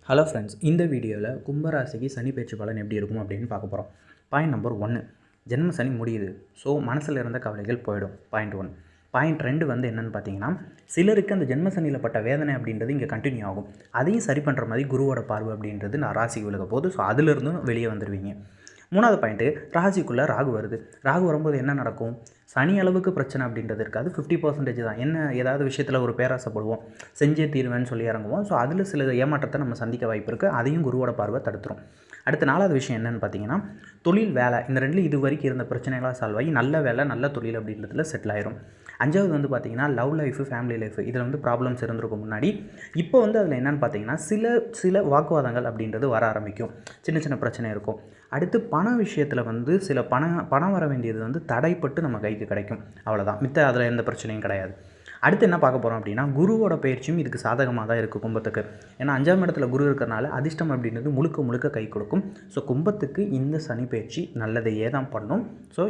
Hello friends, இந்த வீடியோவில் கும்பராசிக்கு சனி பேச்சு பலன் எப்படி இருக்கும் அப்படின்னு பார்க்க போகிறோம். பாயிண்ட் நம்பர் 1, ஜென்ம சனி முடியுது. ஸோ மனசில் இருந்த கவலைகள் போயிடும். பாயிண்ட் 1. பாயிண்ட் 2 வந்து என்னென்னு பார்த்தீங்கன்னா, சிலருக்கு அந்த ஜென்ம சனியில் பட்ட வேதனை அப்படின்றது இங்கே கண்டினியூ ஆகும். அதையும் சரி பண்ணுற மாதிரி குருவோட பார்வை அப்படின்றது நான் ராசிக்கு விலக போகுது. ஸோ அதிலிருந்தும் வெளியே வந்துடுவீங்க. 3வது பாயிண்ட்டு, ராசிக்குள்ளே ராகு வருது. ராகு வரும்போது என்ன நடக்கும்? சனி அளவுக்கு பிரச்சனை அப்படின்றது இருக்காது. 50% தான். என்ன, ஏதாவது விஷயத்தில் ஒரு பேராசைப்படுவோம், செஞ்சே தீருவேன்னு சொல்லி இறங்குவோம். ஸோ அதில் சில ஏமாற்றத்தை நம்ம சந்திக்க வாய்ப்பு இருக்குது. அதையும் குருவோட பார்வை தடுத்துரும். அடுத்த 4வது விஷயம் என்னென்னு பார்த்தீங்கன்னா, தொழில், வேலை, இந்த ரெண்டில் இது வரைக்கும் இருந்த பிரச்சனைகளாக சால்வ் ஆகி நல்ல வேலை, நல்ல தொழில் அப்படின்றதுல செட்டில் ஆயிரும். 5வது வந்து பார்த்தீங்கன்னா, லவ் லைஃபு, ஃபேமிலி லைஃபு, இதில் வந்து ப்ராப்ளம்ஸ் இருந்திருக்கும் முன்னாடி. இப்போ வந்து அதில் என்னென்னு பார்த்தீங்கன்னா, சில வாக்குவாதங்கள் அப்படின்றது வர ஆரம்பிக்கும். சின்ன சின்ன பிரச்சனை இருக்கும். அடுத்து பண விஷயத்தில் வந்து சில பணம் வர வேண்டியது வந்து தடைப்பட்டு நம்ம கைக்கு கிடைக்கும். அவ்வளோதான். மித்த அதில் எந்த பிரச்சனையும் கிடையாது. அடுத்து என்ன பார்க்க போகிறோம் அப்படின்னா, குருவோட பயிற்சியும் இதுக்கு சாதகமாக தான் இருக்குது கும்பத்துக்கு. ஏன்னா 5ஆம் இடத்துல குரு இருக்கிறனால அதிர்ஷ்டம் அப்படின்றது முழுக்க முழுக்க கை கொடுக்கும். ஸோ கும்பத்துக்கு இந்த சனி பயிற்சி நல்லதையே தான் பண்ணும். ஸோ